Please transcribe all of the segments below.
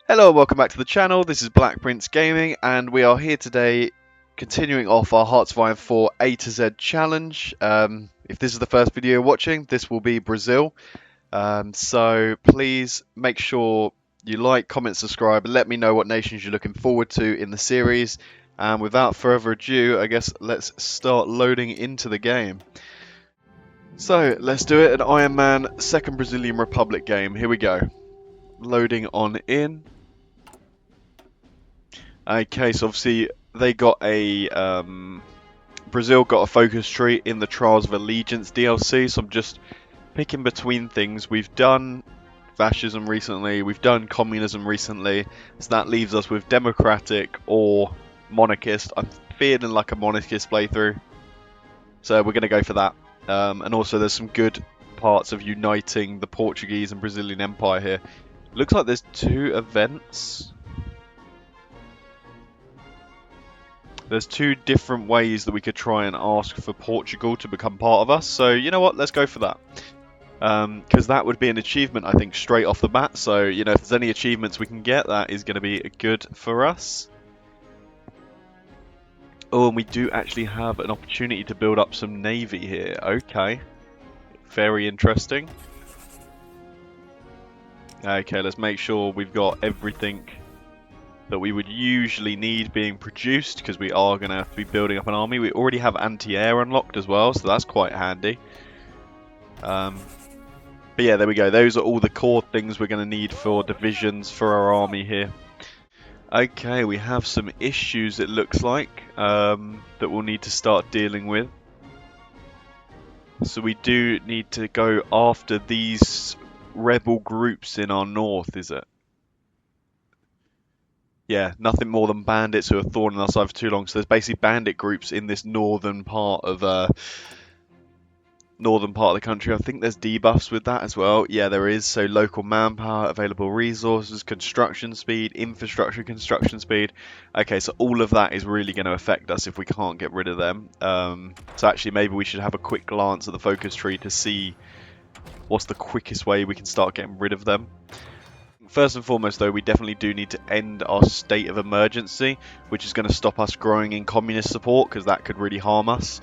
Hello and welcome back to the channel. This is Black Prince Gaming and we are here today continuing off our HOI4 A to Z challenge. If this is the first video you're watching, this will be Brazil. So please make sure you like, comment, subscribe, and let me know what nations you're looking forward to in the series. And without further ado, I guess let's start loading into the game. So let's do it, an Iron Man Second Brazilian Republic game. Here we go. Loading on in. Okay, so obviously they got a Brazil got a focus tree in the Trials of Allegiance DLC. So I'm just picking between things. We've done fascism recently, we've done communism recently, so that leaves us with democratic or monarchist. I'm feeling like a monarchist playthrough, so we're gonna go for that. And also, there's some good parts of uniting the Portuguese and Brazilian Empire here. Looks like there's two events. There's two different ways that we could try and ask for Portugal to become part of us. So, you know what? Let's go for that. Because that would be an achievement, I think, straight off the bat. So, you know, if there's any achievements we can get, that is going to be good for us. Oh, and we do actually have an opportunity to build up some navy here. Okay. Very interesting. Okay, let's make sure we've got everything that we would usually need being produced, because we are going to have to be building up an army. We already have anti-air unlocked as well, so that's quite handy. But yeah, there we go. Those are all the core things we're going to need for divisions for our army here. Okay, we have some issues, it looks like, that we'll need to start dealing with. So we do need to go after these rebel groups in our north, is it? Yeah, nothing more than bandits who are thorning us over too long. So there's basically bandit groups in this northern part of the country. I think there's debuffs with that as well. Yeah, there is. So local manpower, available resources, construction speed, infrastructure construction speed. Okay, so all of that is really going to affect us if we can't get rid of them. So actually, maybe we should have a quick glance at the focus tree to see what's the quickest way we can start getting rid of them. First and foremost, though, we definitely do need to end our state of emergency, which is going to stop us growing in communist support, because that could really harm us.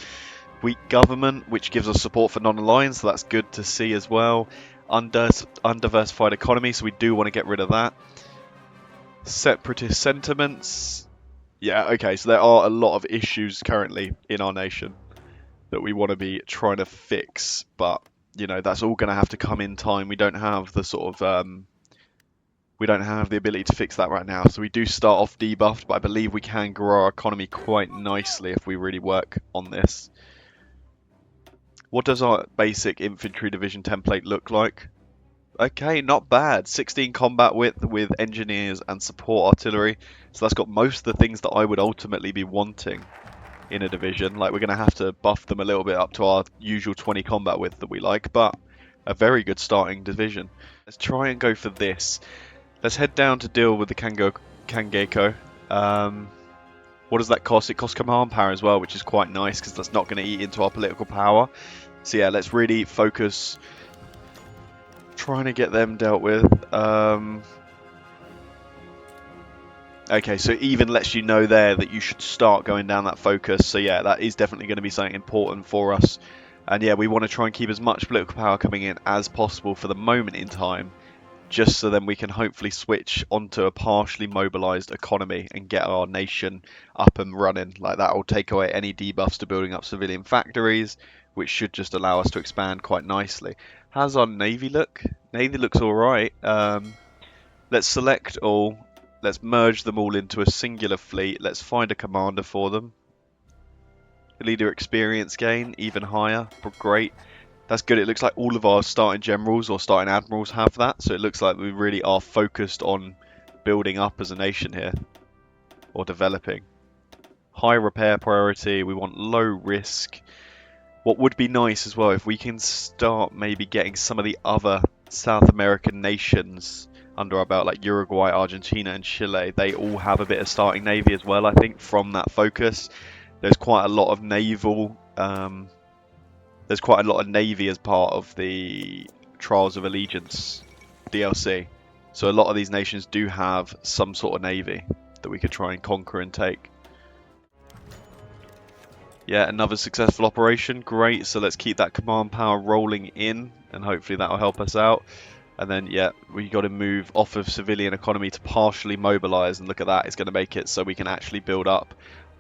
Weak government, which gives us support for non-aligned, so that's good to see as well. Undiversified economy, so we do want to get rid of that. Separatist sentiments. Yeah, okay, so there are a lot of issues currently in our nation that we want to be trying to fix, but, you know, that's all going to have to come in time. We don't have the sort of... we don't have the ability to fix that right now, so we do start off debuffed, but I believe we can grow our economy quite nicely if we really work on this. What does our basic infantry division template look like? Okay, not bad. 16 combat width with engineers and support artillery, so that's got most of the things that I would ultimately be wanting in a division. Like, we're going to have to buff them a little bit up to our usual 20 combat width that we like, but a very good starting division. Let's try and go for this. Let's head down to deal with the Kangeko. What does that cost? It costs command power as well, which is quite nice because that's not going to eat into our political power. So yeah, let's really focus trying to get them dealt with. Okay, so even lets you know there that you should start going down that focus. So yeah, that is definitely going to be something important for us. And yeah, we want to try and keep as much political power coming in as possible for the moment in time, just so then we can hopefully switch onto a partially mobilized economy and get our nation up and running. Like, that will take away any debuffs to building up civilian factories, which should just allow us to expand quite nicely. How's our navy look? Navy looks alright. Let's select all. Let's merge them all into a singular fleet. Let's find a commander for them. Leader experience gain, even higher. Great. That's good. It looks like all of our starting generals or starting admirals have that, so it looks like we really are focused on building up as a nation here, or developing. High repair priority, we want low risk. What would be nice as well, if we can start maybe getting some of the other South American nations under our belt, like Uruguay, Argentina and Chile. They all have a bit of starting navy as well, I think, from that focus. There's quite a lot of naval... there's quite a lot of navy as part of the Trials of Allegiance DLC. So a lot of these nations do have some sort of navy that we could try and conquer and take. Yeah, another successful operation. Great. So let's keep that command power rolling in, and hopefully that'll help us out. And then, yeah, we got to move off of civilian economy to partially mobilize, and look at that. It's going to make it so we can actually build up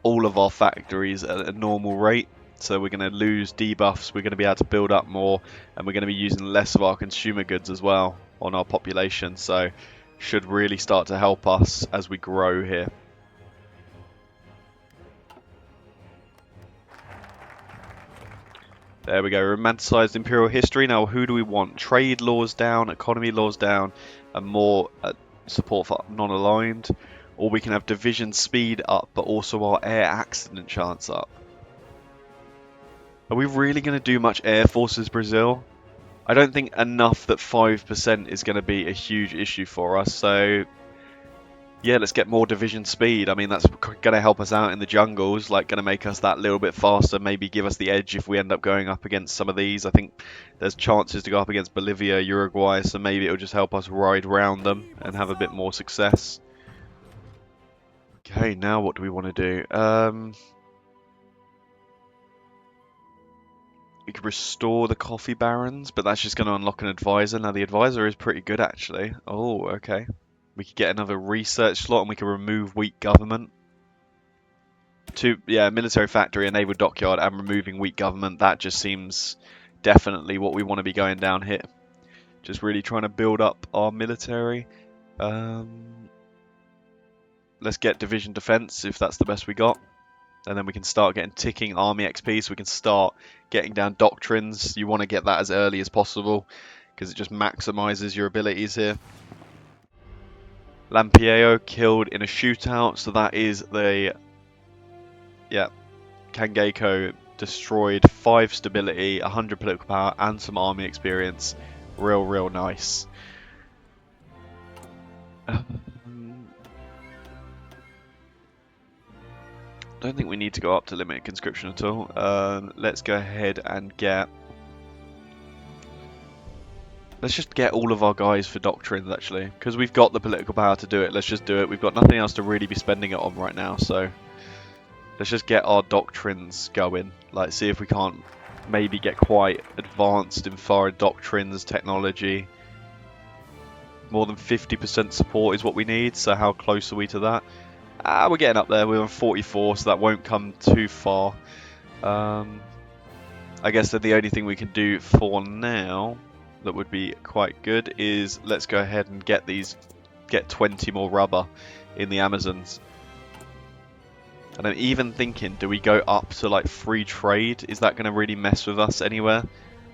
all of our factories at a normal rate. So we're going to lose debuffs. We're going to be able to build up more, and we're going to be using less of our consumer goods as well on our population. So should really start to help us as we grow here. There we go, romanticized imperial history. Now, who do we want? Trade laws down, economy laws down, and more support for non-aligned. Or we can have division speed up, but also our air accident chance up. Are we really going to do much air forces, Brazil? I don't think enough that 5% is going to be a huge issue for us, so yeah, let's get more division speed. I mean, that's going to help us out in the jungles, like going to make us that little bit faster, maybe give us the edge if we end up going up against some of these. I think there's chances to go up against Bolivia, Uruguay, so maybe it'll just help us ride round them and have a bit more success. Okay, now what do we want to do? We could restore the coffee barons, but that's just going to unlock an advisor. Now, the advisor is pretty good, actually. Oh, okay. We could get another research slot, and we can remove weak government. Yeah, military factory, a naval dockyard, and removing weak government. That just seems definitely what we want to be going down here. Just really trying to build up our military. Let's get division defense if that's the best we got. And then we can start getting ticking army XP, so we can start getting down doctrines. You want to get that as early as possible, because it just maximizes your abilities here. Lampiao killed in a shootout, so that is the... Yeah, Kangeko destroyed 5 stability, 100 political power, and some army experience. Real nice. Don't think we need to go up to limited conscription at all. Let's go ahead and get... Let's just get all of our guys for doctrines, actually. Because we've got the political power to do it, let's just do it. We've got nothing else to really be spending it on right now, so... Let's just get our doctrines going. Like, see if we can't maybe get quite advanced in foreign doctrines, technology. More than 50% support is what we need, so how close are we to that? We're getting up there. We're on 44, so that won't come too far. I guess that the only thing we can do for now that would be quite good is let's go ahead and get 20 more rubber in the Amazons. And I'm even thinking, do we go up to like free trade? Is that going to really mess with us anywhere?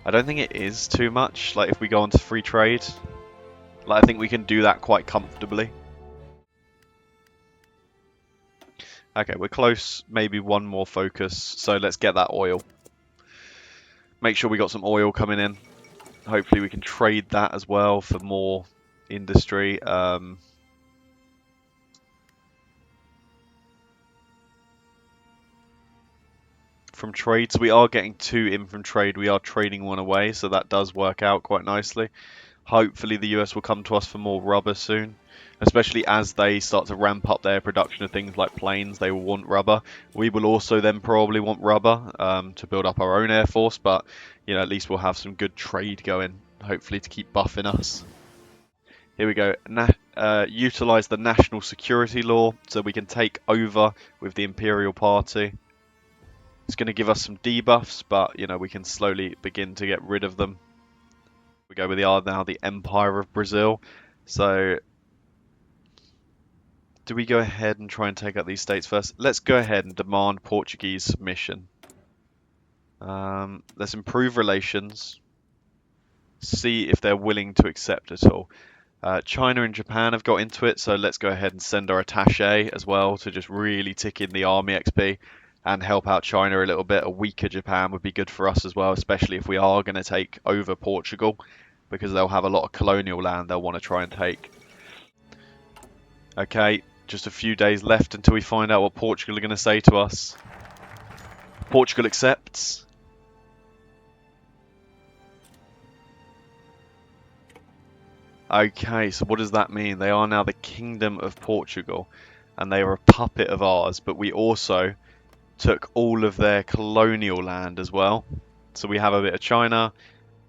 I don't think it is too much. Like if we go on to free trade, like I think we can do that quite comfortably. Okay, we're close. Maybe one more focus. So let's get that oil. Make sure we got some oil coming in. Hopefully we can trade that as well for more industry. From trades, we are getting 2 in from trade. We are trading 1 away, so that does work out quite nicely. Hopefully the US will come to us for more rubber soon, especially as they start to ramp up their production of things like planes. They will want rubber. We will also then probably want rubber to build up our own air force, but you know, at least we'll have some good trade going, hopefully to keep buffing us. Here we go. Utilize the national security law so we can take over with the Imperial Party. It's going to give us some debuffs, but you know, we can slowly begin to get rid of them. We go with now the Empire of Brazil. So do we go ahead and try and take out these states first? Let's go ahead and demand Portuguese submission. Let's improve relations. See if they're willing to accept it all. China and Japan have got into it, so let's go ahead and send our attaché as well to just really tick in the army XP and help out China a little bit. A weaker Japan would be good for us as well, especially if we are going to take over Portugal, because they'll have a lot of colonial land they'll want to try and take. Okay, just a few days left until we find out what Portugal are going to say to us. Portugal accepts. Okay, so what does that mean? They are now the Kingdom of Portugal, and they are a puppet of ours, but we also took all of their colonial land as well. So we have a bit of China,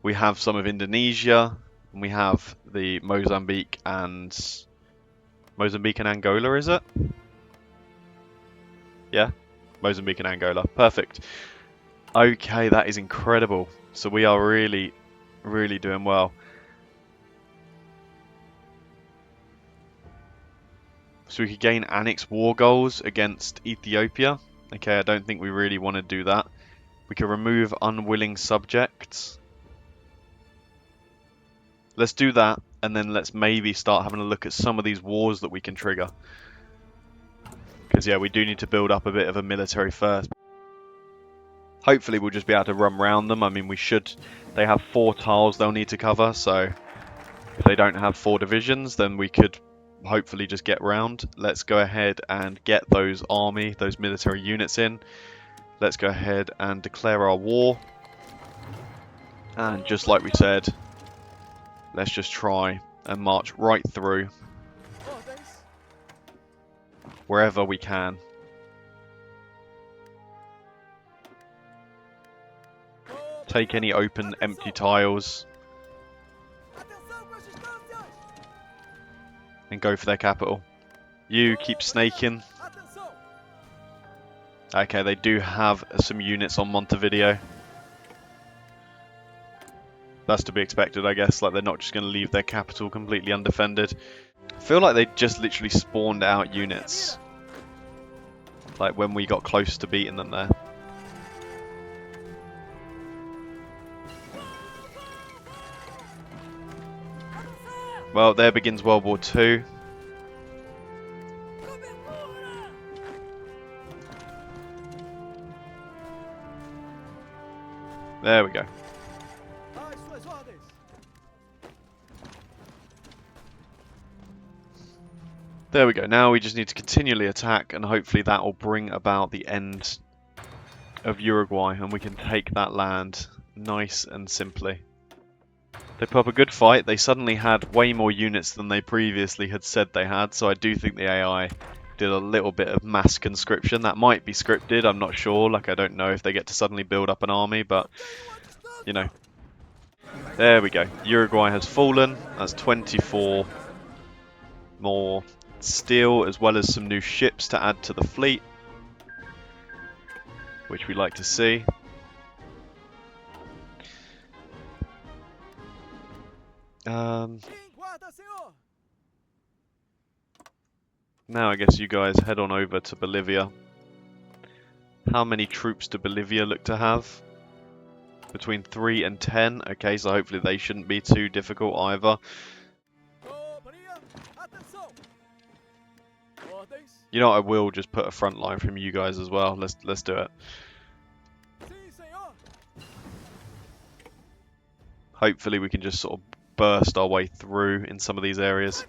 we have some of Indonesia, and we have the Mozambique and Angola, is it? Yeah, Mozambique and Angola. Perfect. Okay, that is incredible. So we are really, really doing well. So we could gain annex war goals against Ethiopia. Okay, I don't think we really want to do that. We could remove unwilling subjects. Let's do that, and then let's maybe start having a look at some of these wars that we can trigger. Because yeah, we do need to build up a bit of a military first. Hopefully we'll just be able to run around them. I mean, we should. They have 4 tiles they'll need to cover, so if they don't have 4 divisions, then we could hopefully just get round. Let's go ahead and get those military units in. Let's go ahead and declare our war. And just like we said, let's just try and march right through wherever we can. Take any open, empty tiles and go for their capital. You keep snaking. Okay, they do have some units on Montevideo. That's to be expected, I guess. Like, they're not just going to leave their capital completely undefended. I feel like they just literally spawned out units. Like, when we got close to beating them there. Well, there begins World War II. There we go. There we go. Now we just need to continually attack, and hopefully that will bring about the end of Uruguay, and we can take that land nice and simply. They put up a good fight. They suddenly had way more units than they previously had said they had, so I do think the AI did a little bit of mass conscription. That might be scripted, I'm not sure. Like, I don't know if they get to suddenly build up an army, but, you know. There we go. Uruguay has fallen. That's 24 more steel, as well as some new ships to add to the fleet, which we like to see. Now I guess you guys head on over to Bolivia. How many troops do Bolivia look to have? Between 3 and 10. Okay, so hopefully they shouldn't be too difficult either. You know, I will just put a front line from you guys as well. Let's do it. Hopefully we can just sort of burst our way through in some of these areas.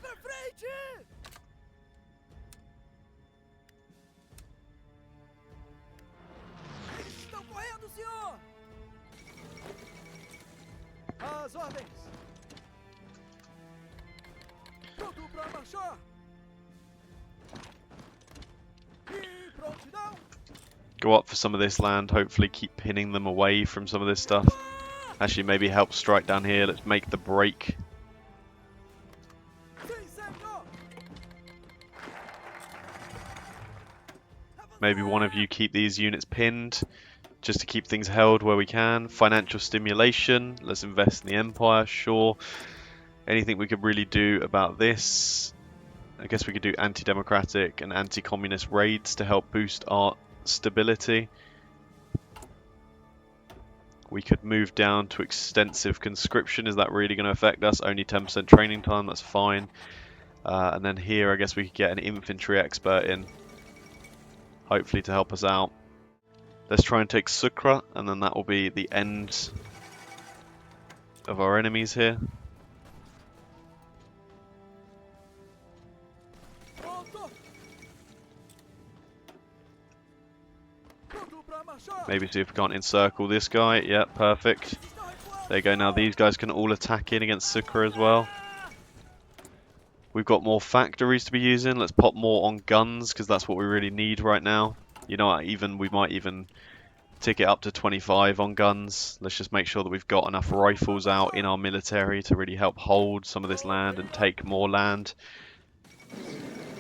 Go up for some of this land, hopefully keep pinning them away from some of this stuff. Actually, maybe help strike down here. Let's make the break. Maybe one of you keep these units pinned, just to keep things held where we can. Financial stimulation. Let's invest in the Empire, sure. Anything we could really do about this? I guess we could do anti-democratic and anti-communist raids to help boost our stability. We could move down to extensive conscription. Is that really going to affect us? Only 10% training time, that's fine. And then here I guess we could get an infantry expert in, hopefully to help us out. Let's try and take Sucre, and then that will be the end of our enemies here. Maybe see if we can't encircle this guy. Yeah, perfect. There you go. Now these guys can all attack in against Sucre as well. We've got more factories to be using. Let's pop more on guns because that's what we really need right now. You know what, we might even tick it up to 25 on guns. Let's just make sure that we've got enough rifles out in our military to really help hold some of this land and take more land.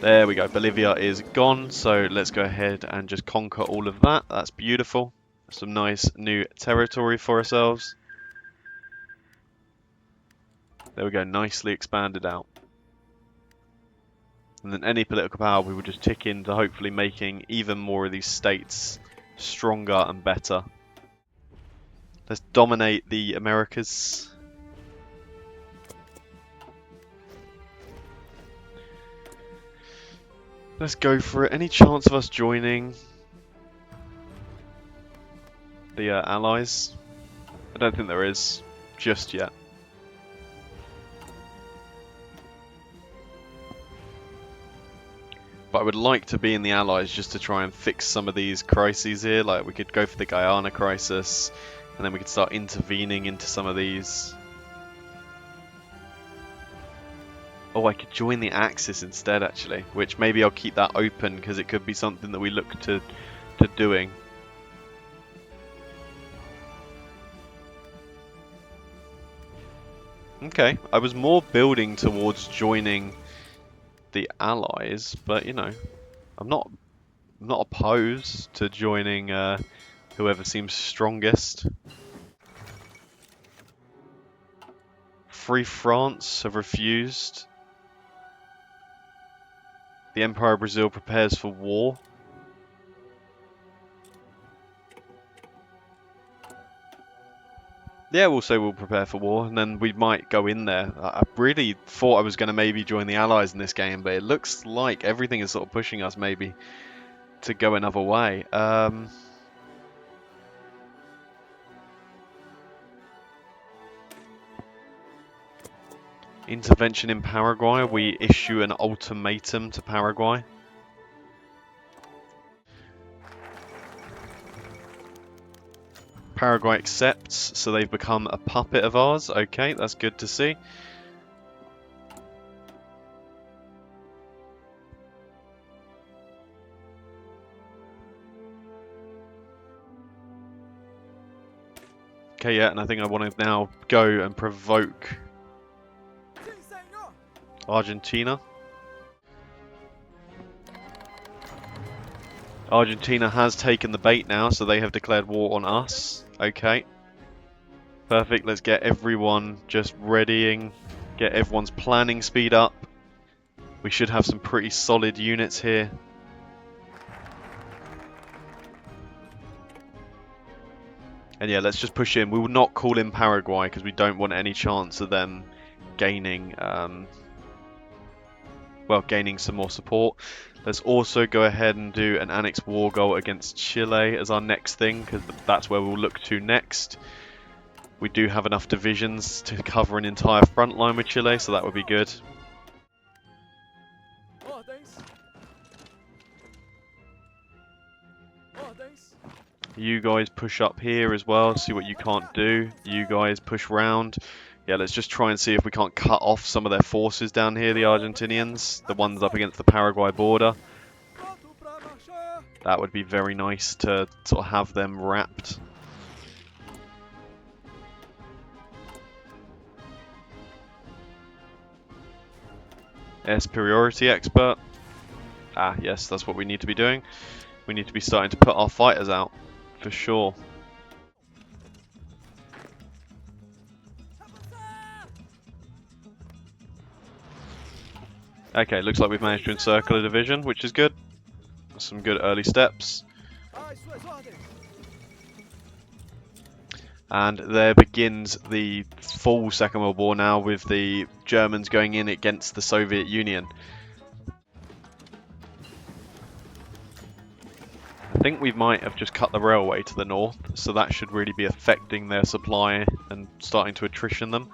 There we go, Bolivia is gone, so let's go ahead and just conquer all of that. That's beautiful. Some nice new territory for ourselves. There we go, nicely expanded out. And then any political power we will just tick into hopefully making even more of these states stronger and better. Let's dominate the Americas. Let's go for it. Any chance of us joining the Allies? I don't think there is just yet. But I would like to be in the Allies just to try and fix some of these crises here. Like we could go for the Guyana crisis, and then we could start intervening into some of these. Oh, I could join the Axis instead, actually, which maybe I'll keep that open because it could be something that we look to doing. Okay, I was more building towards joining the Allies, but you know, I'm not opposed to joining whoever seems strongest. Free France have refused. The Empire of Brazil prepares for war. Yeah, we'll say we'll prepare for war, and then we might go in there. I really thought I was going to maybe join the Allies in this game, but it looks like everything is sort of pushing us maybe to go another way. Intervention in Paraguay. We issue an ultimatum to Paraguay. Paraguay accepts, so they've become a puppet of ours. Okay, that's good to see. Okay, yeah, and I think I want to now go and provoke Argentina. Argentina has taken the bait now, so they have declared war on us. Okay. Perfect, let's get everyone just readying, get everyone's planning speed up. We should have some pretty solid units here. And yeah, let's just push in. We will not call in Paraguay because we don't want any chance of them gaining, gaining some more support. Let's also go ahead and do an annex war goal against Chile as our next thing, because that's where we'll look to next. We do have enough divisions to cover an entire front line with Chile, so that would be good. You guys push up here as well, see what you can't do. You guys push round. Yeah, let's just try and see if we can't cut off some of their forces down here, the Argentinians, the ones up against the Paraguay border. That would be very nice to sort of have them wrapped. Air superiority expert. Ah, yes, that's what we need to be doing. We need to be starting to put our fighters out, for sure. Okay, looks like we've managed to encircle a division, which is good. Some good early steps. And there begins the full Second World War now, with the Germans going in against the Soviet Union. I think we might have just cut the railway to the north, so that should really be affecting their supply and starting to attrition them.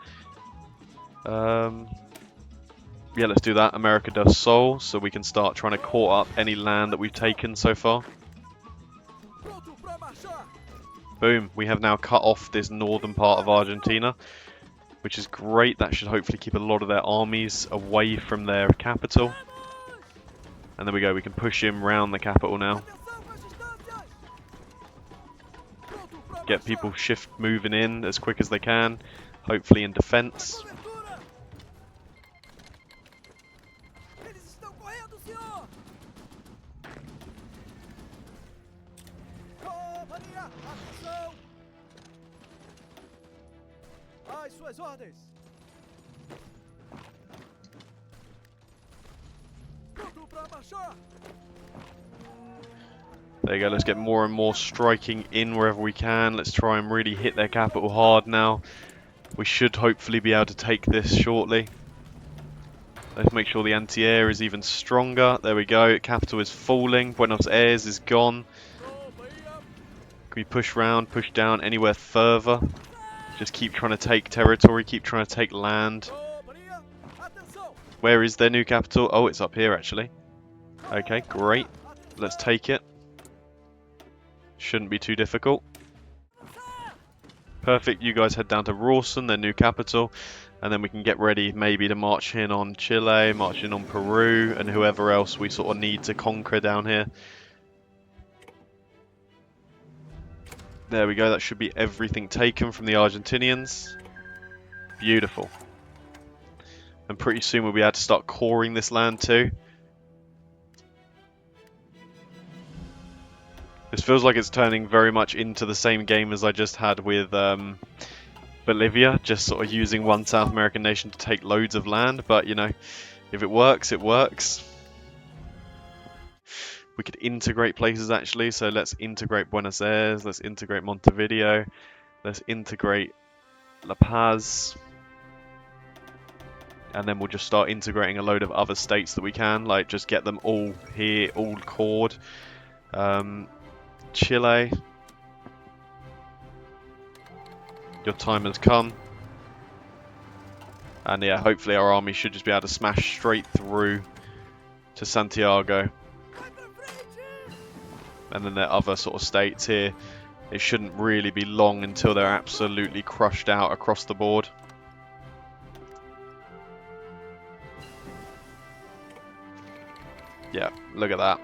Yeah, let's do that. America does Seoul, so we can start trying to caught up any land that we've taken so far. Boom, we have now cut off this northern part of Argentina. which is great. That should hopefully keep a lot of their armies away from their capital. And there we go, we can push him round the capital now. Get people shift moving in as quick as they can, hopefully in defense. There you go, let's get more and more striking in wherever we can. Let's try and really hit their capital hard now. We should hopefully be able to take this shortly. Let's make sure the anti-air is even stronger. There we go, capital is falling, Buenos Aires is gone. Can we push round, push down anywhere further? Just keep trying to take territory, keep trying to take land. Where is their new capital? Oh, it's up here actually. Okay, great. Let's take it. Shouldn't be too difficult. Perfect, you guys head down to Rawson, their new capital, and then we can get ready maybe to march in on Chile, march in on Peru, and whoever else we sort of need to conquer down here. There we go, that should be everything taken from the Argentinians. Beautiful. And pretty soon we'll be able to start coring this land too. This feels like it's turning very much into the same game as I just had with Bolivia, just sort of using one South American nation to take loads of land, but you know, if it works, it works. We could integrate places actually, so let's integrate Buenos Aires, let's integrate Montevideo, let's integrate La Paz, and then we'll just start integrating a load of other states that we can, like just get them all here, all cored. Chile, your time has come, and yeah, hopefully our army should just be able to smash straight through to Santiago, and then there are other sort of states here. It shouldn't really be long until they're absolutely crushed out across the board. Yeah, look at that.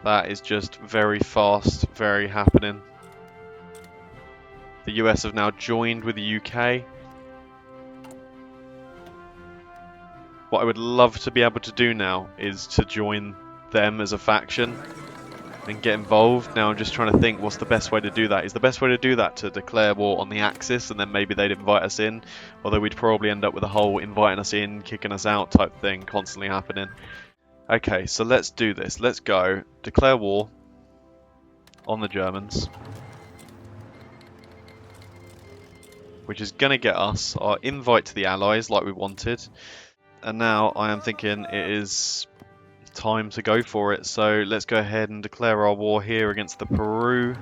That is just very fast, very happening. The US have now joined with the UK. What I would love to be able to do now is to join them as a faction and get involved. Now I'm just trying to think what's the best way to do that. Is the best way to do that to declare war on the Axis and then maybe they'd invite us in? Although we'd probably end up with a whole inviting us in, kicking us out type thing constantly happening. Okay, so let's do this. Let's go declare war on the Germans, which is going to get us our invite to the Allies like we wanted. And now I am thinking it is time to go for it. So let's go ahead and declare our war here against the Peru.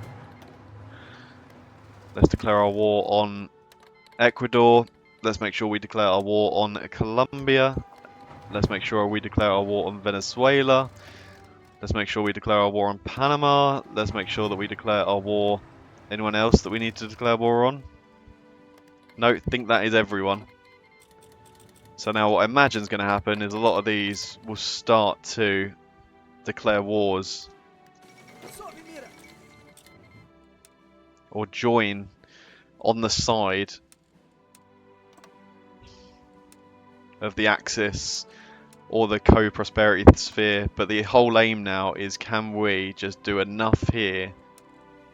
Let's declare our war on Ecuador. Let's make sure we declare our war on Colombia. Let's make sure we declare our war on Venezuela. Let's make sure we declare our war on Panama. Let's make sure that we declare our war. Anyone else that we need to declare war on? No, I think that is everyone. So now what I imagine is going to happen is a lot of these will start to declare wars or join on the side of the Axis or the co-prosperity sphere, but the whole aim now is, can we just do enough here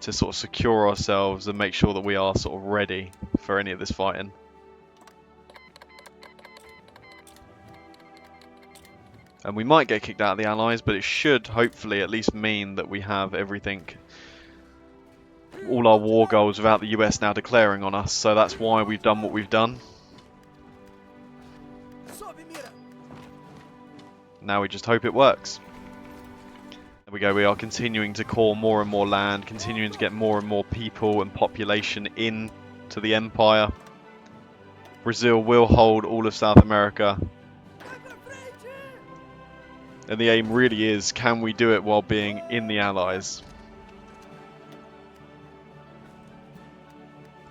to sort of secure ourselves and make sure that we are sort of ready for any of this fighting. And we might get kicked out of the Allies, but it should hopefully at least mean that we have everything, all our war goals without the US now declaring on us, so that's why we've done what we've done. Now we just hope it works. There we go, we are continuing to core more and more land, continuing to get more and more people and population in to the empire. Brazil will hold all of South America. And the aim really is, can we do it while being in the Allies?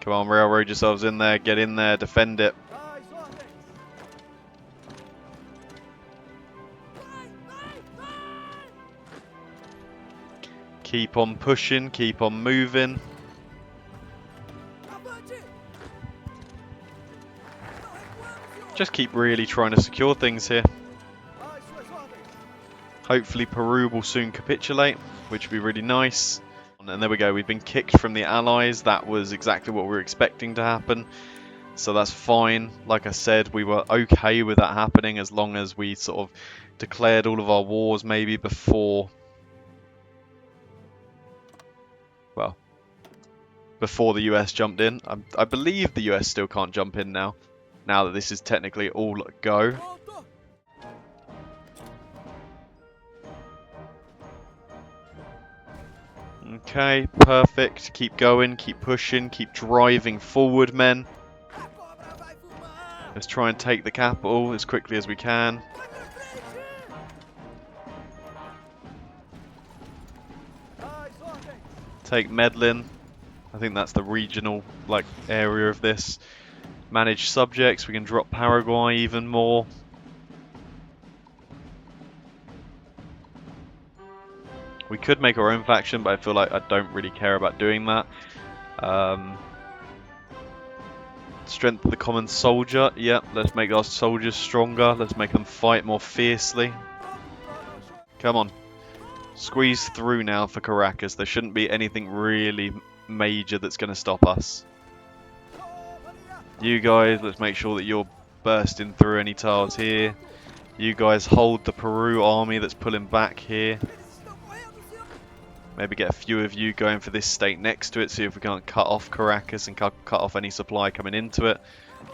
Can Come on, railroad yourselves in there, get in there, defend it. Keep on pushing, keep on moving. Just keep really trying to secure things here. Hopefully Peru will soon capitulate, which would be really nice. And there we go, we've been kicked from the Allies. That was exactly what we were expecting to happen. So that's fine. Like I said, we were okay with that happening as long as we sort of declared all of our wars maybe before... well, before the US jumped in. I believe the US still can't jump in now that this is technically all go. Okay, perfect. Keep going, keep pushing, keep driving forward, men. Let's try and take the capital as quickly as we can. Take Medellin. I think that's the regional area of this. Manage subjects. We can drop Paraguay even more. We could make our own faction, but I feel like I don't really care about doing that. Strength of the common soldier. Yep, let's make our soldiers stronger. Let's make them fight more fiercely. Come on. Squeeze through now for Caracas. There shouldn't be anything really major that's going to stop us. You guys, let's make sure that you're bursting through any tiles here. You guys hold the Peru army that's pulling back here. Maybe get a few of you going for this state next to it, see if we can't cut off Caracas and cut off any supply coming into it.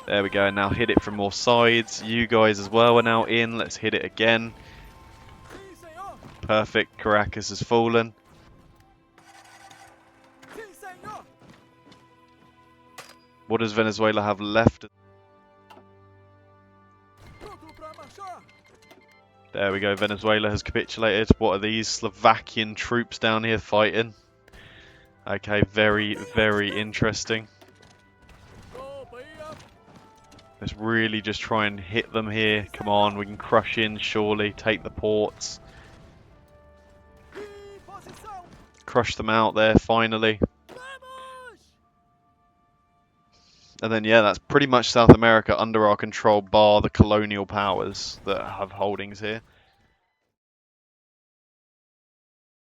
There we go, now hit it from more sides. You guys as well are now in, let's hit it again. Perfect, Caracas has fallen. What does Venezuela have left? There we go, Venezuela has capitulated. What are these Slovakian troops down here fighting? Okay, very, very interesting. Let's really just try and hit them here. Come on, we can crush in, surely. Take the ports. Crush them out there, finally. And then, yeah, that's pretty much South America under our control, bar the colonial powers that have holdings here.